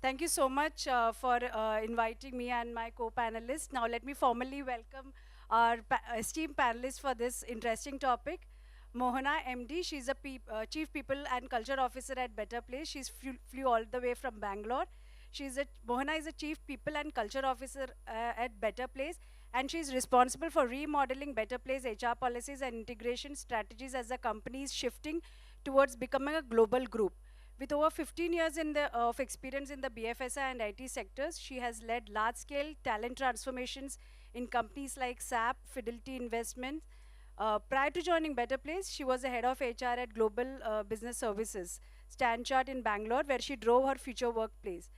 Thank you so much for inviting me and my co-panelists. Now let me formally welcome our esteemed panelists for this interesting topic. Mohana MD, she's a Chief People and Culture Officer at Better Place. She's flew all the way from Bangalore. Mohana is a Chief People and Culture Officer at Better Place, and she's responsible for remodeling Better Place HR policies and integration strategies as the company is shifting towards becoming a global group. With over 15 years of experience in the BFSI and IT sectors, she has led large-scale talent transformations in companies like SAP, Fidelity Investments. Prior to joining Better Place, she was the head of HR at Global Business Services, Stanchart in Bangalore, where she drove her future workplace.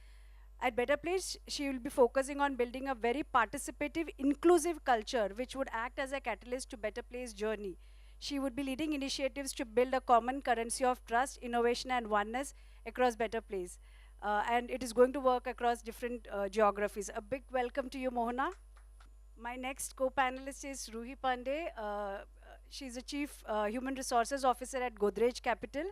At Better Place, she will be focusing on building a very participative, inclusive culture, which would act as a catalyst to Better Place journey. She would be leading initiatives to build a common currency of trust, innovation, and oneness across Better Place. And it is going to work across different geographies. A big welcome to you, Mohana. My next co-panelist is Ruhi Pandey. She's a Chief Human Resources Officer at Godrej Capital.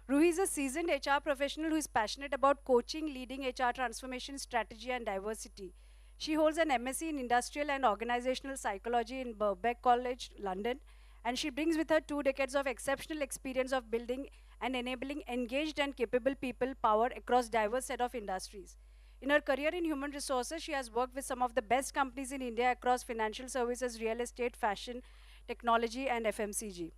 Ruhi is a seasoned HR professional who is passionate about coaching, leading HR transformation strategy and diversity. She holds an MSc in Industrial and Organizational Psychology in Birkbeck College, London, and she brings with her 2 decades of exceptional experience of building and enabling engaged and capable people power across diverse set of industries. In her career in human resources, she has worked with some of the best companies in India across financial services, real estate, fashion, technology, and FMCG.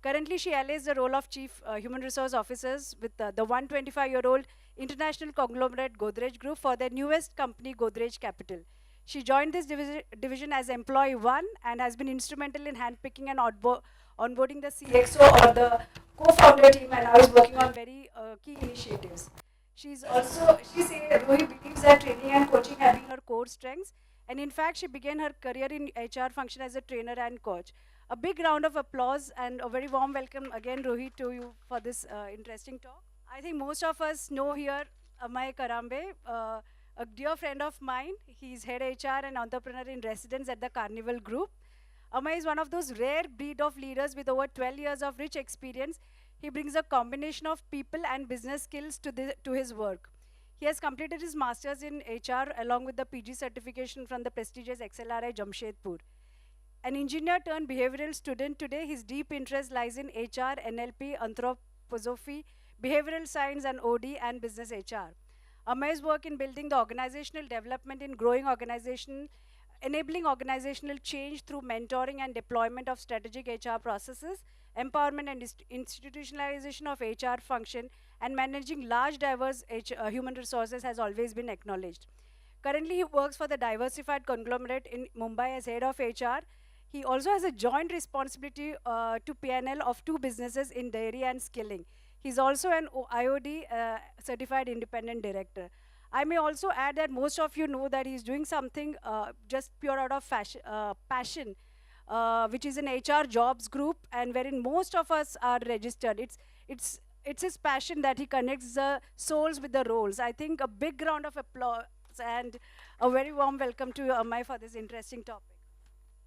Currently, she allays the role of Chief Human Resource Officers with the 125-year-old international conglomerate Godrej Group for their newest company, Godrej Capital. She joined this division as employee one and has been instrumental in handpicking and onboarding the CXO or the co-founder team, and now is working on very key initiatives. She says Rohi believes that training and coaching have been her core strengths, and in fact, she began her career in HR function as a trainer and coach. A big round of applause and a very warm welcome again, Rohit, to you for this interesting talk. I think most of us know here Amay Karambe, a dear friend of mine. He's head HR and entrepreneur in residence at the Carnival Group. Amay is one of those rare breed of leaders with over 12 years of rich experience. He brings a combination of people and business skills to his work. He has completed his master's in HR along with the PG certification from the prestigious XLRI Jamshedpur. An engineer turned behavioral student today, his deep interest lies in HR, NLP, anthroposophy, behavioral science, and OD and business HR. Amay's work in building the organizational development in growing organization, enabling organizational change through mentoring and deployment of strategic HR processes, empowerment and institutionalization of HR function, and managing large diverse human resources has always been acknowledged. Currently, he works for the diversified conglomerate in Mumbai as head of HR. He also has a joint responsibility to PNL of 2 businesses in dairy and skilling. He's also an IOD certified independent director. I may also add that most of you know that he's doing something just pure out of passion, which is an HR jobs group, and wherein most of us are registered. It's his passion that he connects the souls with the roles. I think a big round of applause and a very warm welcome to Amay for this interesting topic.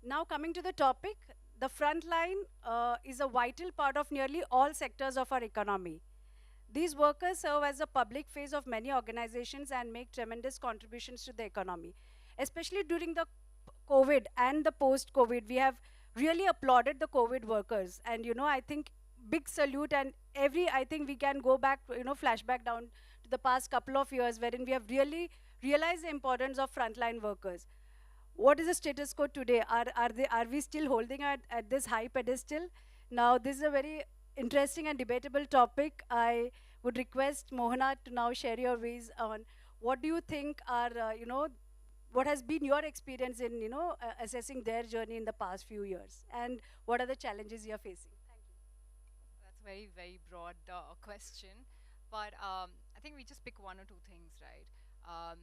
Now coming to the topic, the front line is a vital part of nearly all sectors of our economy. These workers serve as the public face of many organizations and make tremendous contributions to the economy. Especially during the COVID and the post-COVID, we have really applauded the COVID workers. And I think big salute, and I think we can go back, flashback down to the past couple of years wherein we have really realized the importance of frontline workers. What is the status quo today? Are we still holding at this high pedestal? Now, this is a very interesting and debatable topic. I would request Mohana to now share your views on what do you think are, what has been your experience in, assessing their journey in the past few years, and what are the challenges you're facing? Thank you. That's a very, very broad question. But I think we just pick one or two things, right?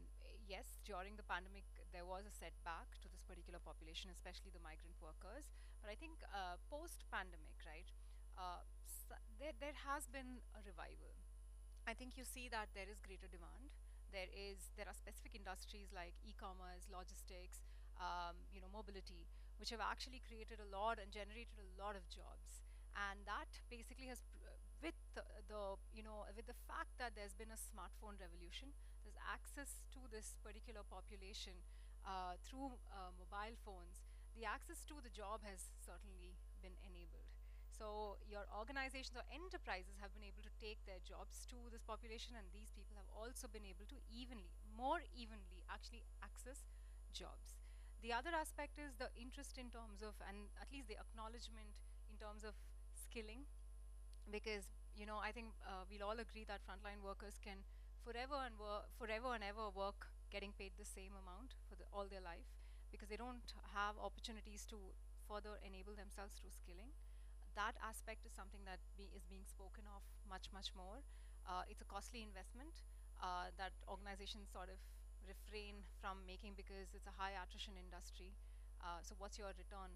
Yes, during the pandemic, there was a setback to this particular population, especially the migrant workers. But I think post-pandemic, right, there has been a revival. I think you see that there is greater demand. There are specific industries like e-commerce, logistics, mobility, which have actually created a lot and generated a lot of jobs. And that basically has with the with the fact that there's been a smartphone revolution, there's access to this particular population through mobile phones, the access to the job has certainly been enabled. So your organizations or enterprises have been able to take their jobs to this population, and these people have also been able to more evenly actually access jobs. The other aspect is the interest in terms of, and at least the acknowledgement in terms of skilling, because I think we'll all agree that frontline workers can forever and ever work getting paid the same amount for all their life, because they don't have opportunities to further enable themselves through skilling. That aspect is something that is being spoken of much more. It's a costly investment that organizations sort of refrain from making because it's a high attrition industry. So what's your return,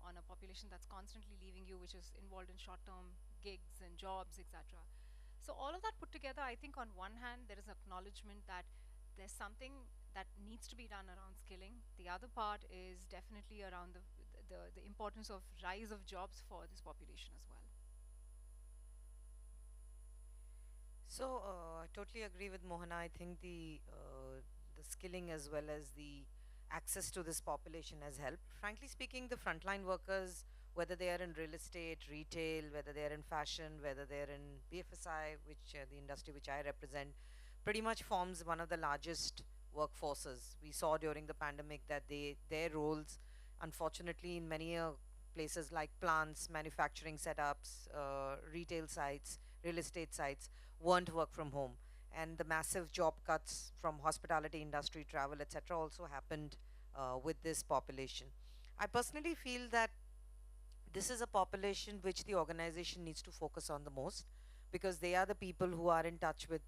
on a population that's constantly leaving you, which is involved in short-term gigs and jobs, etc. So all of that put together, I think on one hand there is acknowledgement that there's something that needs to be done around skilling. The other part is definitely around the importance of rise of jobs for this population as well. So I totally agree with Mohana. I think the skilling as well as the access to this population has helped. Frankly speaking, the frontline workers, whether they are in real estate, retail, whether they are in fashion, whether they are in BFSI, which the industry which I represent, pretty much forms one of the largest workforces. We saw during the pandemic that their roles, unfortunately, in many places like plants, manufacturing setups, retail sites, real estate sites, weren't work from home, and the massive job cuts from hospitality industry, travel, etc., also happened with this population. I personally feel that this is a population which the organization needs to focus on the most, because they are the people who are in touch with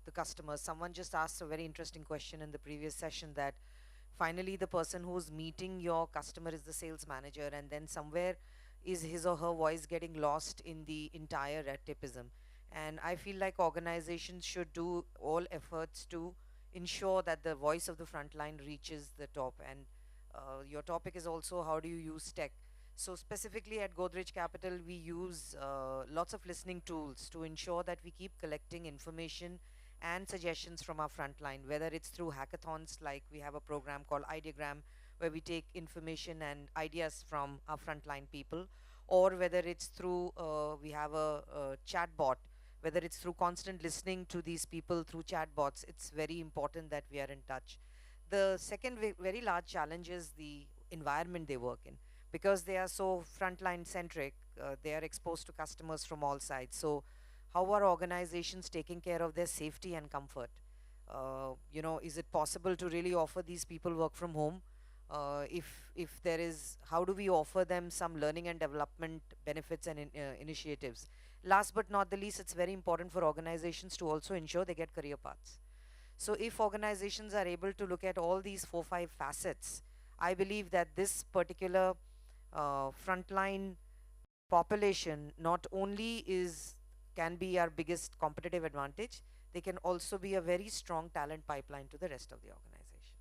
the customers. Someone just asked a very interesting question in the previous session, that finally the person who's meeting your customer is the sales manager, and then somewhere is his or her voice getting lost in the entire retipism. And I feel like organizations should do all efforts to ensure that the voice of the frontline reaches the top. And your topic is also, how do you use tech? So specifically at Godrej Capital, we use lots of listening tools to ensure that we keep collecting information and suggestions from our frontline, whether it's through hackathons, like we have a program called Ideagram, where we take information and ideas from our frontline people, or whether it's through, we have a chat bot, whether it's through constant listening to these people through chatbots. It's very important that we are in touch. The second very large challenge is the environment they work in, because they are so frontline centric. They are exposed to customers from all sides. So how are organizations taking care of their safety and comfort? Is it possible to really offer these people work from home? If there is, how do we offer them some learning and development benefits and initiatives? Last but not the least, it's very important for organizations to also ensure they get career paths. So if organizations are able to look at all these 4 5 facets, I believe that this particular frontline population not only can be our biggest competitive advantage, they can also be a very strong talent pipeline to the rest of the organization.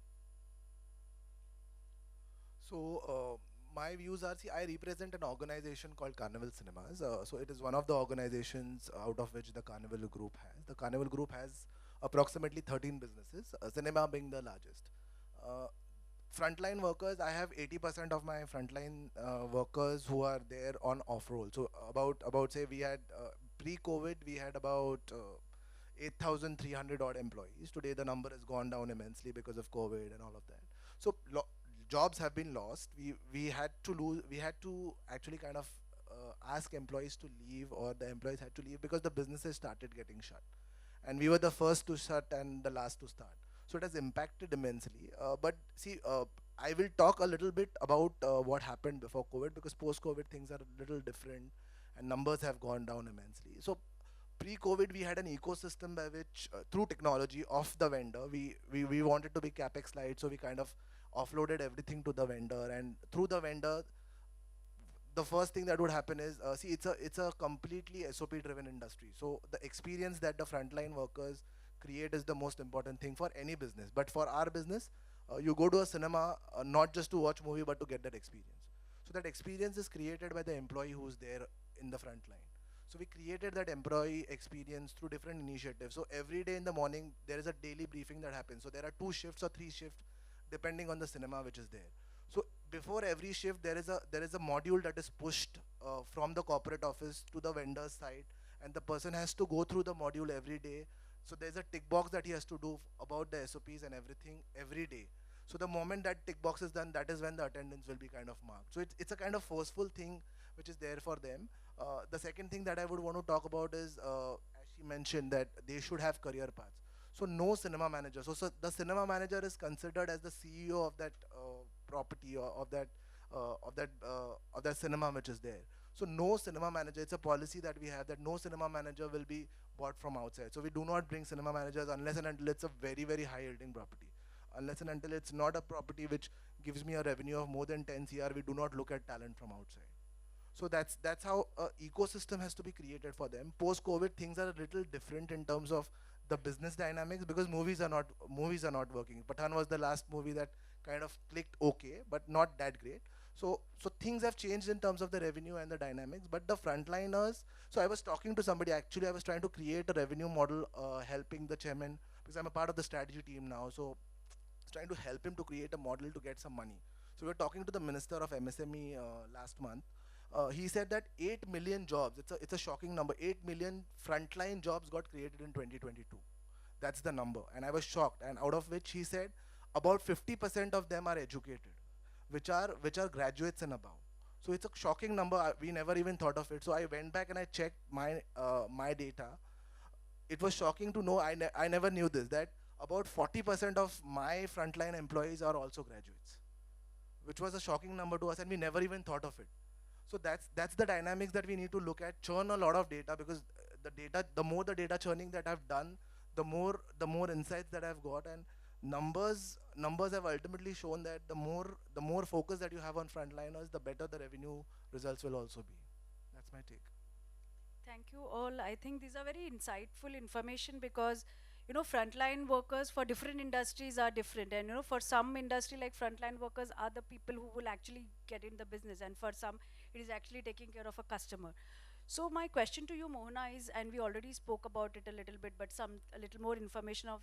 So, my views are, see, I represent an organization called Carnival Cinemas. So it is one of the organizations out of which the Carnival Group has. The Carnival Group has approximately 13 businesses, cinema being the largest. Uh, Frontline workers, I have 80% of my frontline workers who are there on off-roll. So about say we had, pre-COVID, we had about 8,300 odd employees. Today the number has gone down immensely because of COVID and all of that. So jobs have been lost. We had to actually kind of ask employees to leave, or the employees had to leave because the businesses started getting shut, and we were the first to shut and the last to start. So it has impacted immensely. But see, I will talk a little bit about what happened before COVID, because post-COVID things are a little different and numbers have gone down immensely. So pre-COVID, we had an ecosystem by which, through technology of the vendor, we wanted to be capex light, so we kind of offloaded everything to the vendor, and through the vendor, the first thing that would happen is, see, it's a completely SOP driven industry. So the experience that the frontline workers create is the most important thing for any business. But for our business, you go to a cinema not just to watch movie, but to get that experience. So that experience is created by the employee who's there in the front line. So we created that employee experience through different initiatives. So every day in the morning, there is a daily briefing that happens. So there are 2 shifts or 3 shifts, depending on the cinema which is there. So before every shift, there is a module that is pushed from the corporate office to the vendor's side, and the person has to go through the module every day. So there's a tick box that he has to do about the SOPs and everything every day. So the moment that tick box is done, that is when the attendance will be kind of marked. So it's a kind of forceful thing which is there for them. The second thing that I would want to talk about is, as she mentioned, that they should have career paths. So no cinema manager. So the cinema manager is considered as the CEO of that property, or of that cinema which is there. So no cinema manager. It's a policy that we have that no cinema manager will be bought from outside. So we do not bring cinema managers unless and until it's a very, very high yielding property. Unless and until it's not a property which gives me a revenue of more than 10 CR, we do not look at talent from outside. So that's how ecosystem has to be created for them. Post COVID, things are a little different in terms of the business dynamics, because movies are not working. Pathan was the last movie that kind of clicked okay, but not that great. So things have changed in terms of the revenue and the dynamics. But the frontliners. So I was talking to somebody. Actually, I was trying to create a revenue model, helping the chairman, because I'm a part of the strategy team now. So I was trying to help him to create a model to get some money. So we were talking to the minister of MSME last month. He said that 8 million jobs, it's a shocking number, 8 million frontline jobs got created in 2022. That's the number. And I was shocked. And out of which he said about 50% of them are educated, which are graduates and above. So it's a shocking number. We never even thought of it. So I went back and I checked my data. It was shocking to know, I never knew this, that about 40% of my frontline employees are also graduates, which was a shocking number to us, and we never even thought of it. So that's the dynamics that we need to look at. Churn a lot of data, because the more the data churning that I've done, the more insights that I've got, and numbers have ultimately shown that the more focus that you have on frontliners, the better the revenue results will also be. That's my take. Thank you all. I think these are very insightful information, because frontline workers for different industries are different, and for some industry, like frontline workers are the people who will actually get in the business, and for some it is actually taking care of a customer. So my question to you, Mohana, is, and we already spoke about it a little bit, but a little more information of,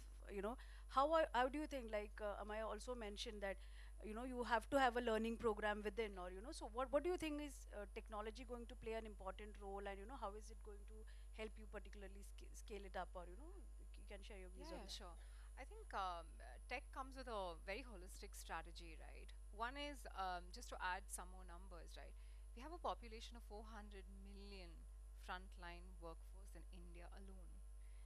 how do you think, like Amaya also mentioned that, you have to have a learning program within, or, so what do you think is technology going to play an important role, and, how is it going to help you particularly scale it up, or, you can share your views Yeah, on yeah, that. sure. I think tech comes with a very holistic strategy, right? One is, just to add some more numbers, right? We have a population of 400 million frontline workforce in India alone.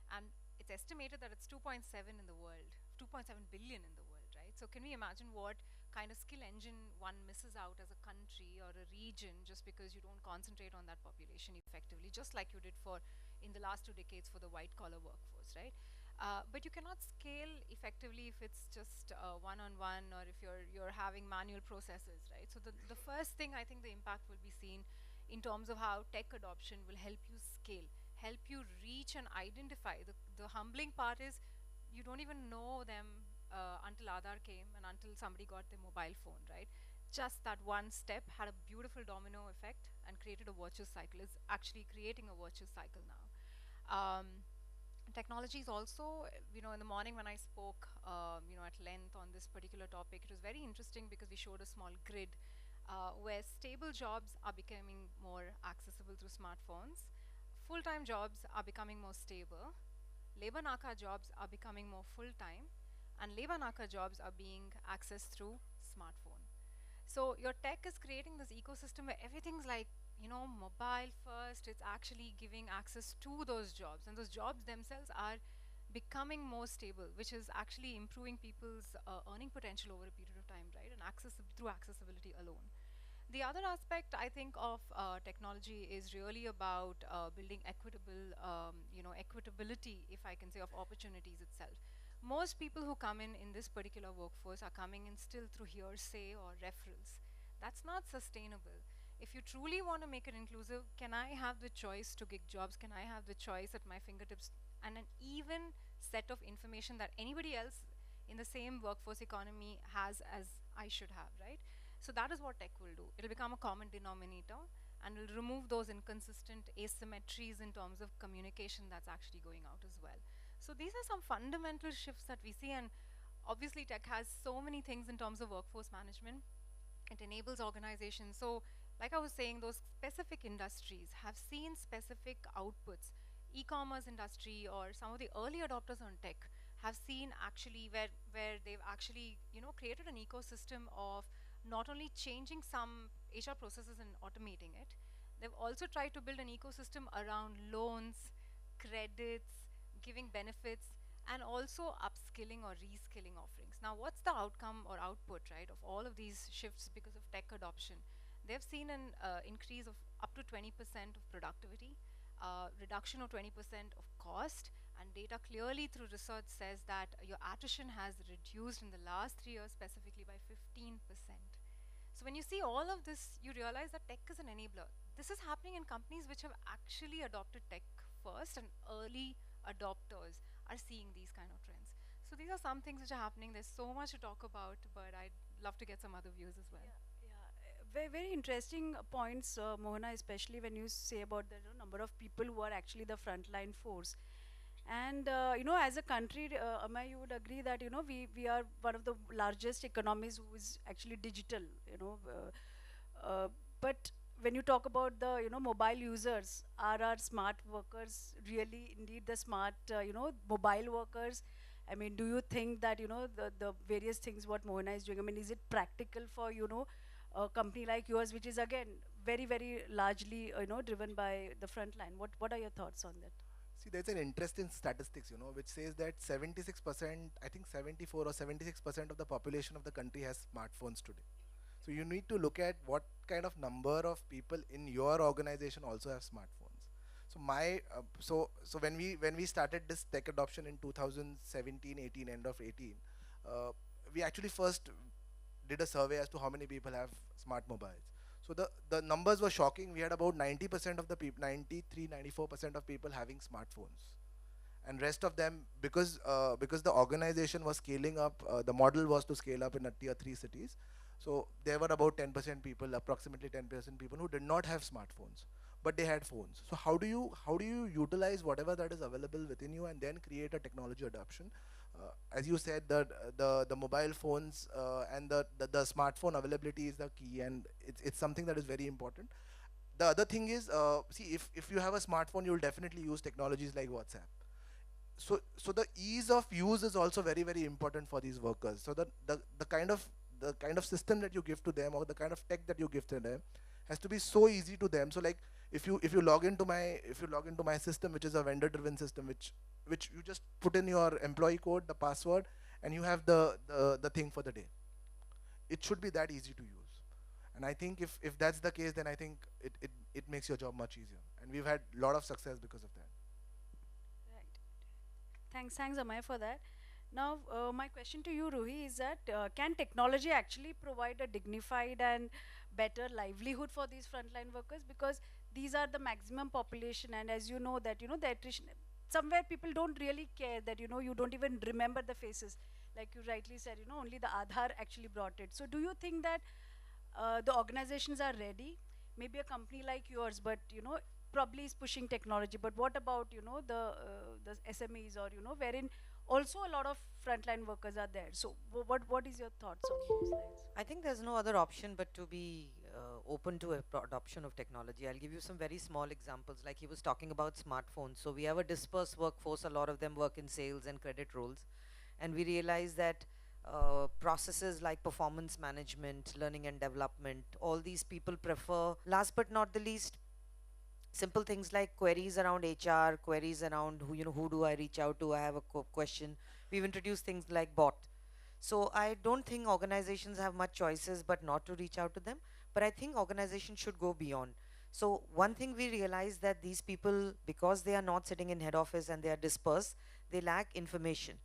And it's estimated that it's 2.7 in the world, 2.7 billion in the world, right? So can we imagine what kind of skill engine one misses out as a country or a region just because you don't concentrate on that population effectively, just like you did for in the last 2 decades for the white collar workforce, right? But you cannot scale effectively if it's just one-on-one, or if you're having manual processes, right? So the first thing, I think the impact will be seen in terms of how tech adoption will help you scale, help you reach and identify. The humbling part is you don't even know them until Aadhaar came and until somebody got their mobile phone, right? Just that one step had a beautiful domino effect and created a virtuous cycle, is actually creating a virtuous cycle now. Technology is also, in the morning when I spoke, at length on this particular topic, it was very interesting because we showed a small grid where stable jobs are becoming more accessible through smartphones, full-time jobs are becoming more stable, labor naka jobs are becoming more full-time, and labor naka jobs are being accessed through smartphone. So your tech is creating this ecosystem where everything's like, mobile first. It's actually giving access to those jobs, and those jobs themselves are becoming more stable, which is actually improving people's earning potential over a period of time, right? And through accessibility alone. The other aspect, I think, of technology is really about building equitability, if I can say, of opportunities itself. Most people who come in this particular workforce are coming in still through hearsay or referrals. That's not sustainable. If you truly want to make it inclusive, can I have the choice to gig jobs? Can I have the choice at my fingertips and an even set of information that anybody else in the same workforce economy has as I should have, right? So that is what tech will do. It'll become a common denominator, and will remove those inconsistent asymmetries in terms of communication that's actually going out as well. So these are some fundamental shifts that we see, and obviously tech has so many things in terms of workforce management. It enables organizations. So like I was saying, those specific industries have seen specific outputs. E-commerce industry or some of the early adopters on tech have seen actually where they've actually, you know, created an ecosystem of not only changing some HR processes and automating it, they've also tried to build an ecosystem around loans, credits, giving benefits, and also upskilling or reskilling offerings. Now, what's the outcome or output, right, of all of these shifts because of tech adoption? They've seen an increase of up to 20% of productivity, reduction of 20% of cost, and data clearly through research says that your attrition has reduced in the last 3 years specifically by 15%. So when you see all of this, you realize that tech is an enabler. This is happening in companies which have actually adopted tech first, and early adopters are seeing these kind of trends. So these are some things which are happening. There's so much to talk about, but I'd love to get some other views as well. Very, very interesting points, Mohana, especially when you say about the number of people who are actually the frontline force. And as a country, Amay, you would agree that we are one of the largest economies who is actually digital. But when you talk about the mobile users, are our smart workers really indeed the smart mobile workers? I mean, do you think that the various things what Mohana is doing? I mean, is it practical for a company like yours, which is again very very largely driven by the front line? What are your thoughts on that? See, there's an interesting statistics, which says that 76%, I think 74 or 76% of the population of the country has smartphones today. So you need to look at what kind of number of people in your organization also have smartphones. So when we started this tech adoption in 2017, 18, end of 18, we actually first did a survey as to how many people have smart mobiles. So the numbers were shocking. We had about 90% of the people, 93, 94% of people having smartphones. And rest of them, because the organization was scaling up, the model was to scale up in a tier 3 cities. So there were about 10% people, approximately 10% people who did not have smartphones, but they had phones. So how do you utilize whatever that is available within you and then create a technology adoption? As you said, the mobile phones and the smartphone availability is the key, and it's something that is very important. The other thing is, see, if you have a smartphone, you will definitely use technologies like WhatsApp. So the ease of use is also very very important for these workers. So the kind of system that you give to them, or the kind of tech that you give to them, has to be so easy to them. So like if you log into my system, which is a vendor driven system, which you just put in your employee code, the password, and you have the thing for the day. It should be that easy to use. And I think if that's the case, then I think it makes your job much easier. And we've had a lot of success because of that. Right. Thanks, Amay, for that. Now, my question to you, Ruhi, is that can technology actually provide a dignified and better livelihood for these frontline workers? Because these are the maximum population, and as you know that the attrition, somewhere people don't really care that you don't even remember the faces, like you rightly said. Only the Aadhaar actually brought it. So, do you think that the organizations are ready? Maybe a company like yours, but probably is pushing technology. But what about the SMEs, or wherein also a lot of frontline workers are there? So what is your thoughts on those lines? I think there's no other option but to be open to adoption of technology. I'll give you some very small examples. Like he was talking about smartphones. So we have a dispersed workforce. A lot of them work in sales and credit roles. And we realize that processes like performance management, learning and development, all these people prefer, last but not the least, simple things like queries around HR, queries around who do I reach out to, I have a question. We've introduced things like bot. So I don't think organizations have much choices but not to reach out to them. But I think organizations should go beyond. So one thing we realize that these people, because they are not sitting in head office and they are dispersed, they lack information.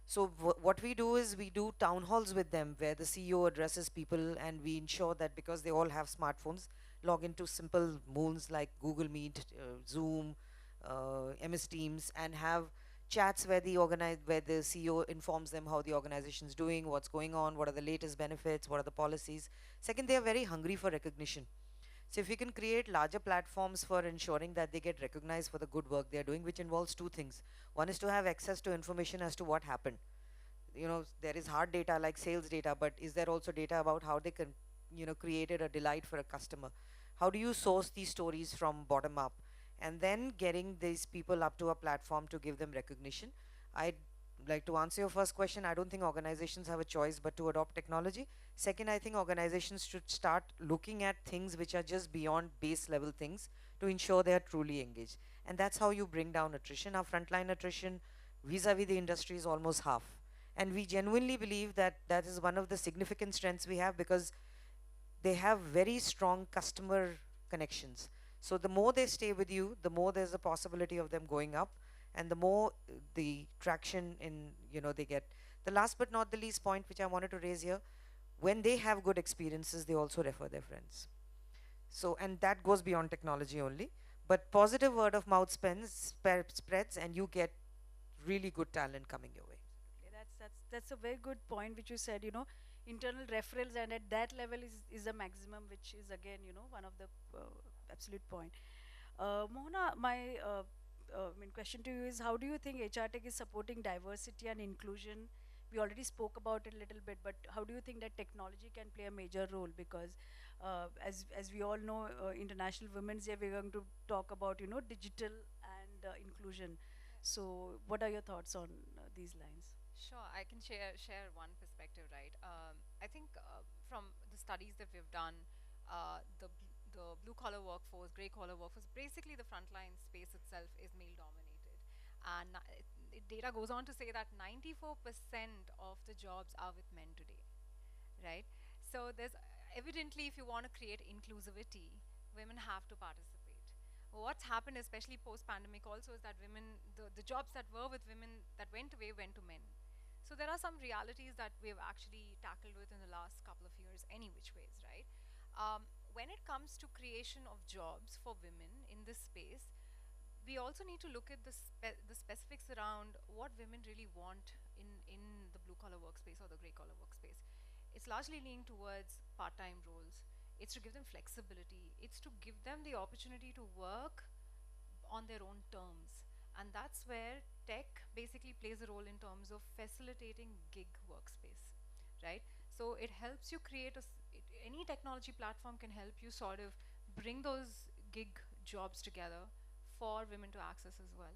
So what we do is we do town halls with them where the CEO addresses people, and we ensure that because they all have smartphones, log into simple moons like Google Meet, Zoom, MS Teams, and have chats where the CEO informs them how the organization is doing, what's going on, what are the latest benefits, what are the policies. Second, they are very hungry for recognition. So if we can create larger platforms for ensuring that they get recognized for the good work they're doing, which involves two things. One is to have access to information as to what happened. There is hard data like sales data, but is there also data about how they can, created a delight for a customer? How do you source these stories from bottom up? And then getting these people up to a platform to give them recognition. I'd like to answer your first question. I don't think organizations have a choice but to adopt technology. Second, I think organizations should start looking at things which are just beyond base level things to ensure they are truly engaged. And that's how you bring down attrition. Our frontline attrition vis-a-vis the industry is almost half. And we genuinely believe that that is one of the significant strengths we have, because they have very strong customer connections. So the more they stay with you, the more there's a possibility of them going up, and the more the traction in they get. The last but not the least point which I wanted to raise here, when they have good experiences, they also refer their friends. So, and that goes beyond technology only, but positive word of mouth spreads, and you get really good talent coming your way. Okay, that's a very good point which you said. Internal referrals, and at that level is a maximum, which is again one of the absolute point. Mohana, my question to you is, how do you think HR Tech is supporting diversity and inclusion? We already spoke about it a little bit, but how do you think that technology can play a major role? Because as we all know, International Women's Day, we're going to talk about digital and inclusion. So, what are your thoughts on these lines? Sure, I can share one perspective, right? I think from the studies that we've done, the blue collar workforce, gray collar workforce, basically the frontline space itself is male dominated, and data goes on to say that 94% of the jobs are with men today, right? So there's evidently, if you want to create inclusivity, women have to participate. What's happened, especially post-pandemic also, is that the jobs that were with women that went away went to men. So there are some realities that we've actually tackled with in the last couple of years, any which ways, right? When it comes to creation of jobs for women in this space, we also need to look at the specifics around what women really want in the blue collar workspace or the gray collar workspace. It's largely leaning towards part-time roles. It's to give them flexibility. It's to give them the opportunity to work on their own terms. And that's where tech basically plays a role in terms of facilitating gig workspace, right? So it helps you create any technology platform can help you sort of bring those gig jobs together for women to access as well.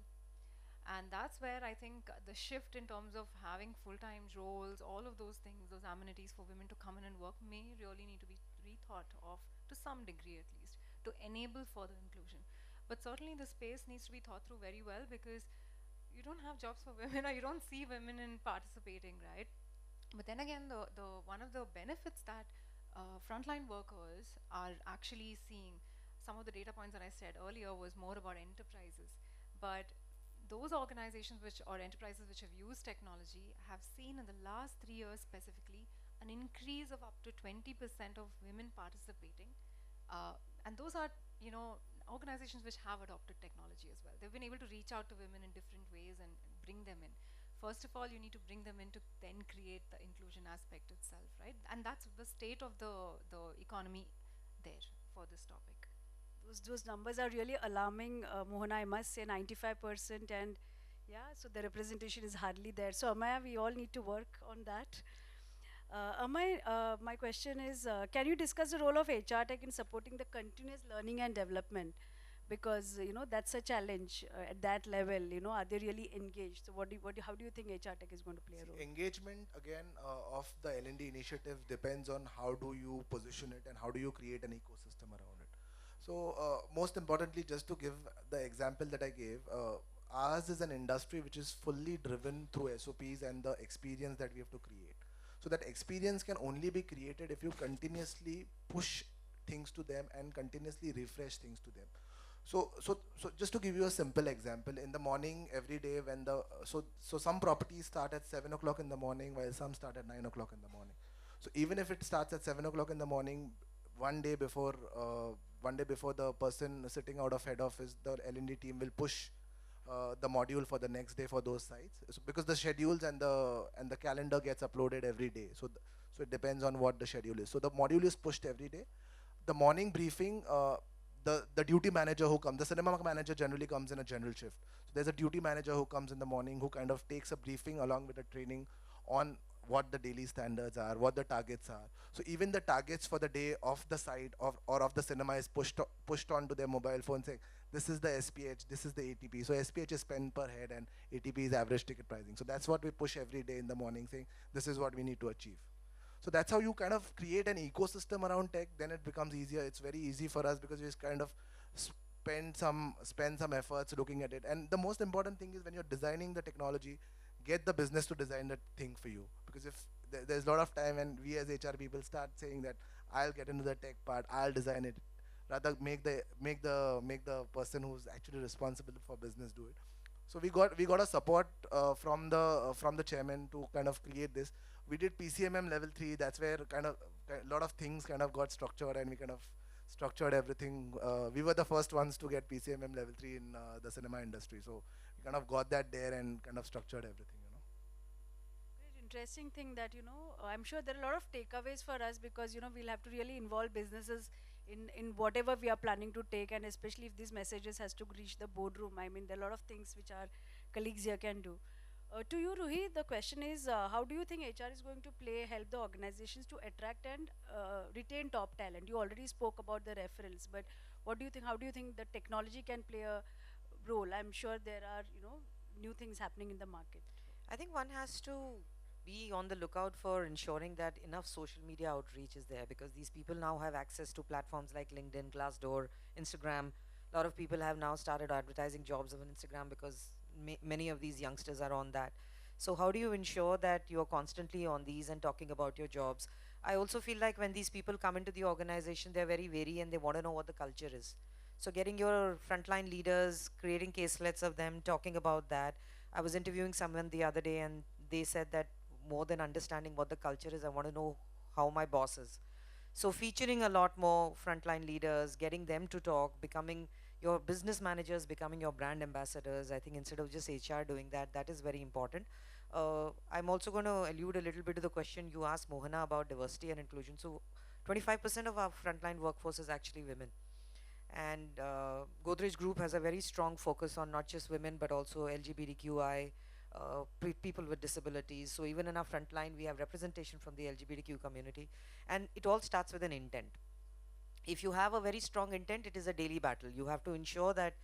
And that's where I think the shift in terms of having full-time roles, all of those things, those amenities for women to come in and work may really need to be rethought of to some degree at least, to enable further inclusion. But certainly the space needs to be thought through very well, because you don't have jobs for women or you don't see women in participating, right? But then again, the one of the benefits that frontline workers are actually seeing, some of the data points that I said earlier was more about enterprises, but those organizations or enterprises which have used technology have seen in the last 3 years specifically an increase of up to 20% of women participating, and those are organizations which have adopted technology as well. They've been able to reach out to women in different ways and bring them in. First of all, you need to bring them in to then create the inclusion aspect itself, right? And that's the state of the economy there for this topic. Those numbers are really alarming, Mohana. I must say, 95%, and yeah, so the representation is hardly there. So Amaya, we all need to work on that. Amay, my question is, can you discuss the role of HR Tech in supporting the continuous learning and development? Because that's a challenge at that level. Are they really engaged? So how do you think HR Tech is going to play a role? Engagement again of the L&D initiative depends on how do you position it and how do you create an ecosystem around it. So most importantly, just to give the example that I gave, ours is an industry which is fully driven through SOPs and the experience that we have to create. So that experience can only be created if you continuously push things to them and continuously refresh things to them. So just to give you a simple example, in the morning every day when so some properties start at 7 o'clock in the morning while some start at 9 o'clock in the morning. So even if it starts at 7 o'clock in the morning, one day before the person sitting out of head office, the L&D team will push the module for the next day for those sites, so because the schedules and the calendar gets uploaded every day, so it depends on what the schedule is. So the module is pushed every day. the morning briefing, the duty manager who comes, the cinema manager generally comes in a general shift. So there's a duty manager who comes in the morning who kind of takes a briefing along with a training on what the daily standards are, what the targets are. So even the targets for the day of the site or of the cinema is pushed onto their mobile phone saying, this is the SPH, this is the ATP. So SPH is spend per head and ATP is average ticket pricing. So that's what we push every day in the morning saying, this is what we need to achieve. So that's how you kind of create an ecosystem around tech. Then it becomes easier. It's very easy for us because we just kind of spend some efforts looking at it. And the most important thing is when you're designing the technology, get the business to design that thing for you. Because if there's a lot of time and we as HR people start saying that I'll get into the tech part, I'll design it, rather make the person who's actually responsible for business do it. So we got a support from the chairman to kind of create this. We did PCMM level 3. That's where kind of a lot of things kind of got structured, and we kind of structured everything. We were the first ones to get PCMM level 3 in the cinema industry. So we kind of got that there and kind of structured everything. Great interesting thing that, I'm sure there are a lot of takeaways for us because, we'll have to really involve businesses in whatever we are planning to take, and especially if these messages has to reach the boardroom. I mean, there are a lot of things which our colleagues here can do. To you, Ruhi, the question is, how do you think HR is going to help the organizations to attract and retain top talent? You already spoke about the referrals, but what do you think? How do you think the technology can play a role? I'm sure there are, new things happening in the market. I think one has to be on the lookout for ensuring that enough social media outreach is there, because these people now have access to platforms like LinkedIn, Glassdoor, Instagram. A lot of people have now started advertising jobs on Instagram because many of these youngsters are on that. So how do you ensure that you're constantly on these and talking about your jobs? I also feel like when these people come into the organization, they're very wary and they want to know what the culture is. So getting your frontline leaders, creating caselets of them, talking about that. I was interviewing someone the other day and they said that more than understanding what the culture is, I want to know how my boss is. So featuring a lot more frontline leaders, getting them to talk, becoming your business managers, becoming your brand ambassadors. I think instead of just HR doing that, that is very important. I'm also going to allude a little bit to the question you asked Mohana about diversity and inclusion. So 25% of our frontline workforce is actually women. And Godrej Group has a very strong focus on not just women, but also LGBTQI, people with disabilities. So even in our frontline, we have representation from the LGBTQ community. And it all starts with an intent. If you have a very strong intent, it is a daily battle. You have to ensure that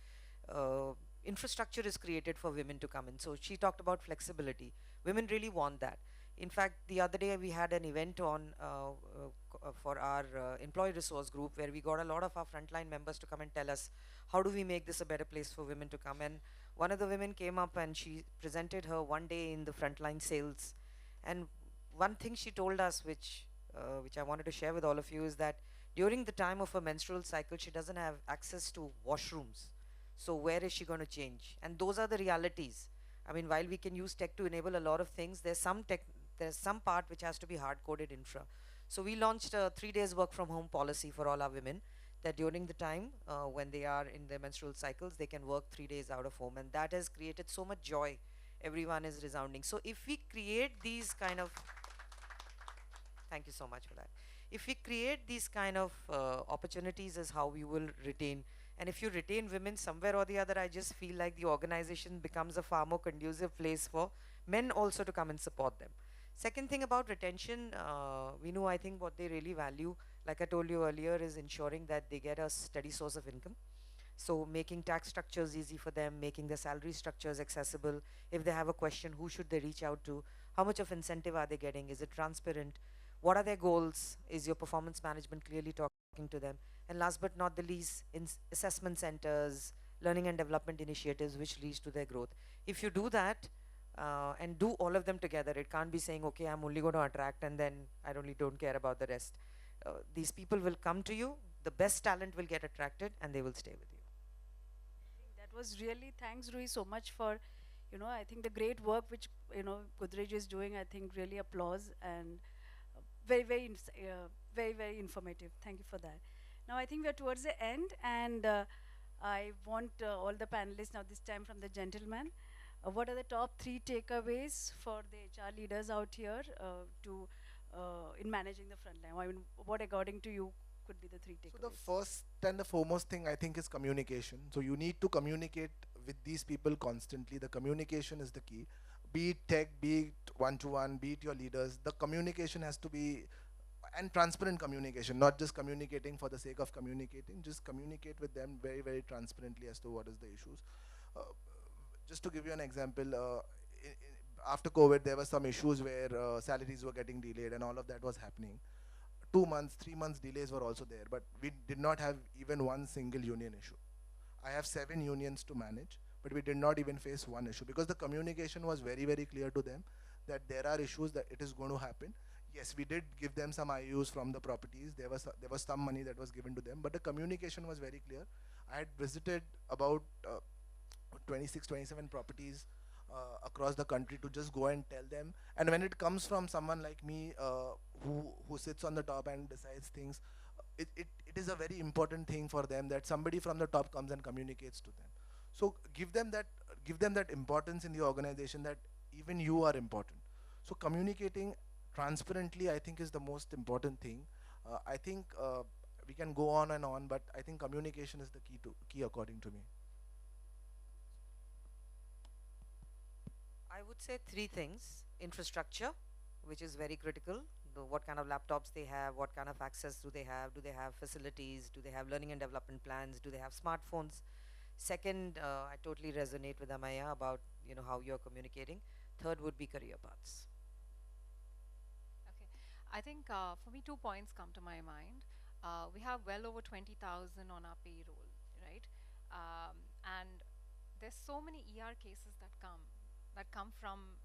infrastructure is created for women to come in. So she talked about flexibility. Women really want that. In fact, the other day we had an event on for our employee resource group where we got a lot of our frontline members to come and tell us how do we make this a better place for women to come. And one of the women came up and she presented her one day in the frontline sales. And one thing she told us, which I wanted to share with all of you, is that during the time of her menstrual cycle, she doesn't have access to washrooms. So where is she going to change? And those are the realities. I mean, while we can use tech to enable a lot of things, there's some part which has to be hard-coded infra. So we launched a 3 days work from home policy for all our women, that during the time when they are in their menstrual cycles, they can work 3 days out of home. And that has created so much joy. Everyone is resounding. So if we create these kind of, thank you so much for that. If we create these kind of opportunities is how we will retain. And if you retain women somewhere or the other, I just feel like the organization becomes a far more conducive place for men also to come and support them. Second thing about retention, we know I think what they really value, like I told you earlier, is ensuring that they get a steady source of income. So making tax structures easy for them, making the salary structures accessible. If they have a question, who should they reach out to? How much of incentive are they getting? Is it transparent? What are their goals? Is your performance management clearly talking to them? And last but not the least, assessment centers, learning and development initiatives which leads to their growth. If you do that and do all of them together, it can't be saying, okay, I'm only going to attract and then I really don't care about the rest. These people will come to you, the best talent will get attracted and they will stay with you. That was really, thanks Rui so much for, I think the great work which, Godrej is doing, I think really applause and very, very informative. Thank you for that. Now I think we are towards the end and I want all the panelists now this time from the gentleman. What are the top 3 takeaways for the HR leaders out here in managing the front line? I mean, what according to you could be the three So the takeaways? first and the foremost thing I think is communication. So you need to communicate with these people constantly. The communication is the key. Be it tech, be it one-to-one, be it your leaders. The communication has to be and transparent communication, not just communicating for the sake of communicating. Just communicate with them very, very transparently as to what is the issues. Uh, just to give you an example, after COVID, there were some issues where salaries were getting delayed and all of that was happening. 2 months, 3 months delays were also there, but we did not have even one single union issue. I have 7 unions to manage, but we did not even face one issue because the communication was very, very clear to them that there are issues that it is going to happen. Yes, we did give them some IUs from the properties. There was some money that was given to them, but the communication was very clear. I had visited about 26, 27 properties across the country to just go and tell them. And when it comes from someone like me who sits on the top and decides things, it is a very important thing for them that somebody from the top comes and communicates to them. So give them that importance in the organization that even you are important. So communicating transparently, I think, is the most important thing. I think we can go on and on, but I think communication is the key according to me. I would say three things. Infrastructure, which is very critical. What kind of laptops they have, what kind of access do they have facilities, do they have learning and development plans, do they have smartphones? Second, I totally resonate with Amaya about how you're communicating. Third would be career paths. Okay. I think for me, 2 points come to my mind. We have well over 20,000 on our payroll, right? And there's so many ER cases that come from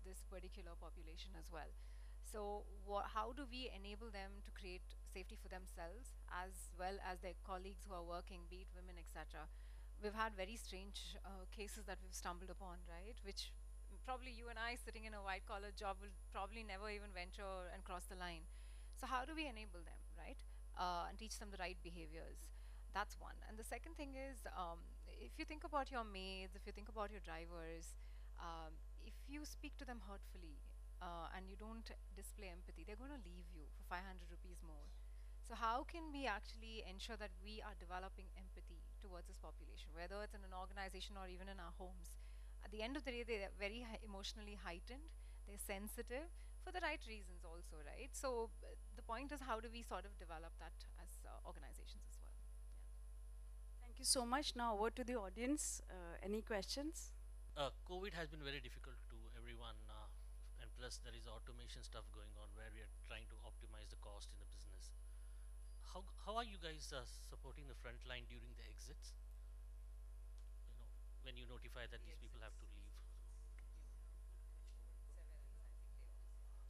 this particular population as well. So how do we enable them to create safety for themselves as well as their colleagues who are working, be it women, etc. We've had very strange cases that we've stumbled upon, right? Which probably you and I sitting in a white collar job will probably never even venture and cross the line. So how do we enable them, right? And teach them the right behaviors. That's one. And the second thing is, if you think about your maids, if you think about your drivers, if you speak to them hurtfully and you don't display empathy, they're going to leave you for 500 rupees more. So how can we actually ensure that we are developing empathy towards this population, whether it's in an organization or even in our homes? At the end of the day, they're very emotionally heightened. They're sensitive for the right reasons also, right? So the point is, how do we sort of develop that as organizations as well? Thank you so much. Now over to the audience. Any questions? COVID has been very difficult to everyone, and plus there is automation stuff going on where we are trying to optimize the cost in the business. How are you guys supporting the front line during the exits? You know, when you notify that these people have to leave.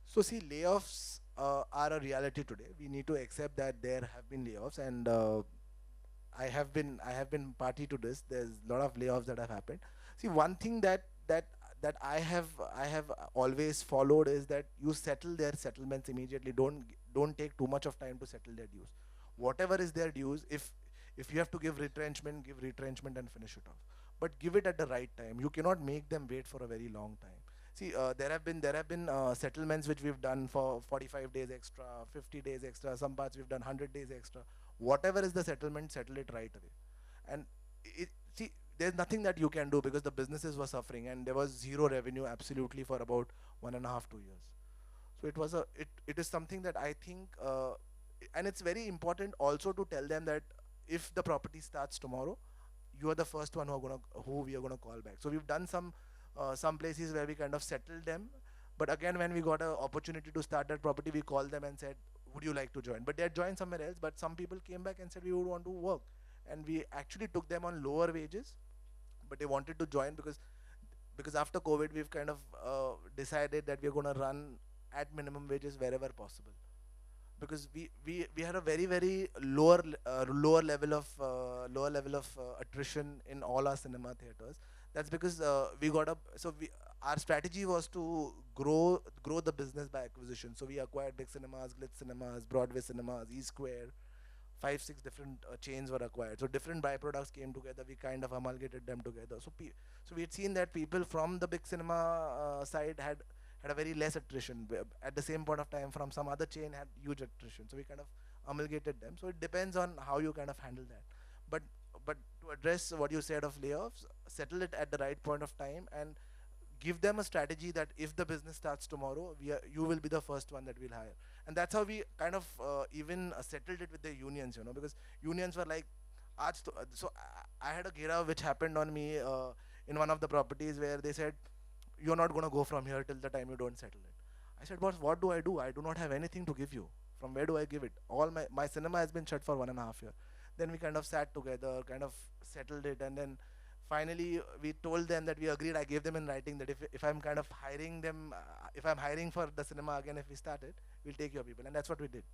So see, layoffs are a reality today. We need to accept that there have been layoffs, and I have been party to this. There's a lot of layoffs that have happened. See, one thing that I have always followed is that you settle their settlements immediately. Don't take too much of time to settle their dues. Whatever is their dues, if you have to give retrenchment and finish it off. But give it at the right time. You cannot make them wait for a very long time. See, there have been settlements which we've done for 45 days extra, 50 days extra. Some parts we've done 100 days extra. Whatever is the settlement, settle it right away. And see, there's nothing that you can do because the businesses were suffering and there was zero revenue absolutely for about 1.5, 2 years. So it is something that I think, and it's very important also to tell them that if the property starts tomorrow, you are the first one who we are gonna call back. So we've done some places where we kind of settled them, but again when we got an opportunity to start that property, we called them and said, would you like to join? But they had joined somewhere else, but some people came back and said we would want to work, and we actually took them on lower wages, but they wanted to join because after COVID we've kind of decided that we're going to run at minimum wages wherever possible, because we had a very very lower level of attrition in all our cinema theaters. That's because we got up. So our strategy was to grow the business by acquisition. So we acquired Big Cinemas, Glitz Cinemas, Broadway Cinemas, E Square. 5 6 different chains were acquired. So different byproducts came together. We kind of amalgamated them together. So we had seen that people from the big cinema side had a very less attrition. At the same point of time, from some other chain had huge attrition. So we kind of amalgamated them. So it depends on how you kind of handle that. But but to address what you said of layoffs, settle it at the right point of time and give them a strategy that if the business starts tomorrow, you will be the first one that we'll hire. And that's how we kind of even settled it with the unions, you know, because unions were like, so I had a ghera which happened on me in one of the properties where they said, you're not going to go from here till the time you don't settle it. I said, boss, what do? I do not have anything to give you. From where do I give it? All my cinema has been shut for 1.5 years. Then we kind of sat together, kind of settled it, and then finally we told them that we agreed. I gave them in writing that if I'm kind of hiring them, if I'm hiring for the cinema again, if we start it, we'll take your people, and that's what we did.